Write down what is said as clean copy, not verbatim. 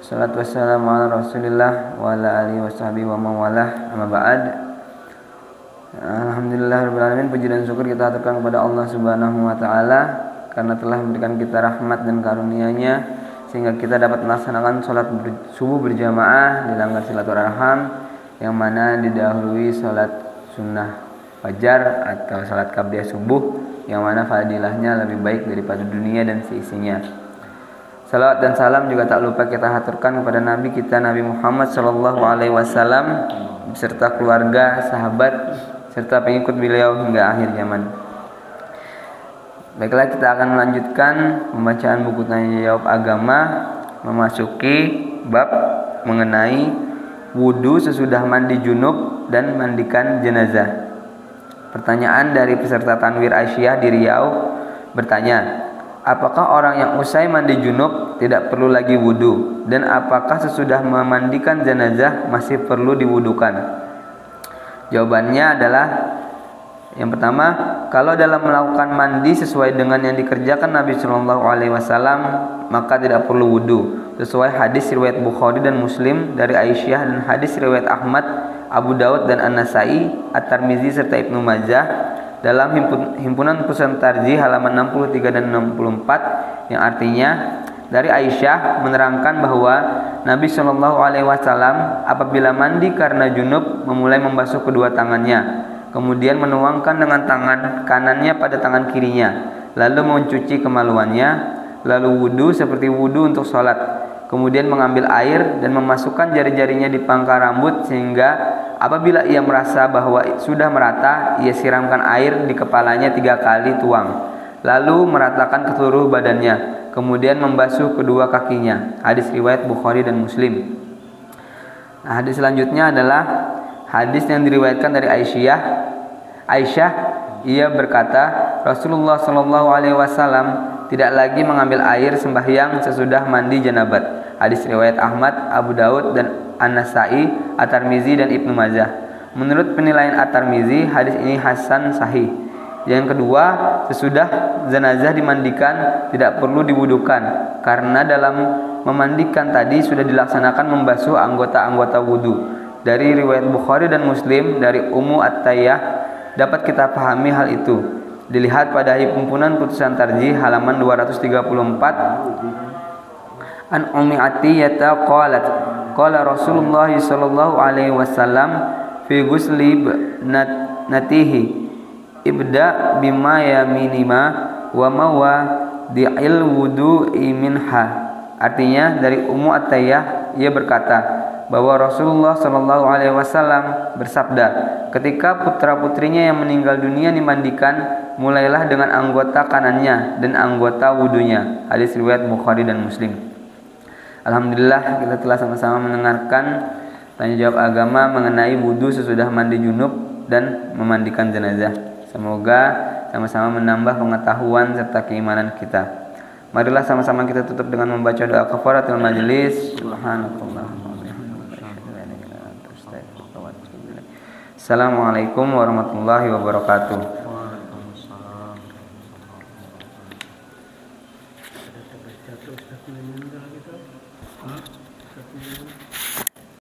Salatu wassalamu ala Rasulillah wa ala alihi washabihi wa mawalah. Amma ba'd. Alhamdulillahirabbil alamin, puji dan syukur kita aturkan kepada Allah Subhanahu wa taala karena telah memberikan kita rahmat dan karunia-Nya sehingga kita dapat melaksanakan salat subuh berjamaah di langgar silaturahim yang mana didahului salat sunnah fajar atau salat qabliyah subuh yang mana fadilahnya lebih baik daripada dunia dan seisinya. Salawat dan salam juga tak lupa kita haturkan kepada Nabi kita Nabi Muhammad sallallahu alaihi wasallam beserta keluarga, sahabat serta pengikut beliau hingga akhir zaman. Baiklah, kita akan melanjutkan pembacaan buku tanya jawab agama, memasuki bab mengenai wudu sesudah mandi junub dan mandikan jenazah. Pertanyaan dari peserta Tanwir Aisyah di Riau bertanya, apakah orang yang usai mandi junub tidak perlu lagi wudu, dan apakah sesudah memandikan jenazah masih perlu diwudukan? Jawabannya adalah yang pertama, kalau dalam melakukan mandi sesuai dengan yang dikerjakan Nabi Shallallahu Alaihi Wasallam maka tidak perlu wudu, sesuai hadis riwayat Bukhari dan Muslim dari Aisyah dan hadis riwayat Ahmad, Abu Daud dan An-Nasai, At-Tirmizi serta Ibnu Majah dalam himpunan Pusat Tarjih halaman 63 dan 64, yang artinya dari Aisyah menerangkan bahwa Nabi Shallallahu Alaihi Wasallam apabila mandi karena junub memulai membasuh kedua tangannya, kemudian menuangkan dengan tangan kanannya pada tangan kirinya, lalu mencuci kemaluannya, lalu wudu seperti wudu untuk sholat, kemudian mengambil air dan memasukkan jari-jarinya di pangkal rambut sehingga apabila ia merasa bahwa sudah merata, ia siramkan air di kepalanya 3 kali tuang, lalu meratakan ke seluruh badannya, kemudian membasuh kedua kakinya. Hadis riwayat Bukhari dan Muslim. Nah, hadis selanjutnya adalah hadis yang diriwayatkan dari Aisyah, ia berkata, Rasulullah Shallallahu Alaihi Wasallam tidak lagi mengambil air sembahyang sesudah mandi janabat. Hadis riwayat Ahmad, Abu Daud dan An-Nasai, At-Tirmizi dan Ibnu Majah. Menurut penilaian At-Tirmizi, hadis ini hasan sahih. Yang kedua, sesudah jenazah dimandikan tidak perlu diwudukan karena dalam memandikan tadi sudah dilaksanakan membasuh anggota-anggota wudu. Dari riwayat Bukhari dan Muslim dari Ummu At-Tayyah dapat kita pahami hal itu. Dilihat pada himpunan putusan tarjih halaman 234. An Ummi Atiyah qalat qala Rasulullah sallallahu alaihi wasallam fi ghusli natihi ibda bima yaminima wa mawadi'il wudu'i minha. Artinya dari Ummu Atiyah, ia berkata bahwa Rasulullah Shallallahu Alaihi Wasallam bersabda, ketika putra-putrinya yang meninggal dunia dimandikan, mulailah dengan anggota kanannya dan anggota wudunya. Hadis riwayat Bukhari dan Muslim. Alhamdulillah, kita telah sama-sama mendengarkan tanya jawab agama mengenai wudu sesudah mandi junub dan memandikan jenazah. Semoga sama-sama menambah pengetahuan serta keimanan kita. Marilah sama-sama kita tutup dengan membaca doa kafaratul majelis. Assalamualaikum warahmatullahi wabarakatuh.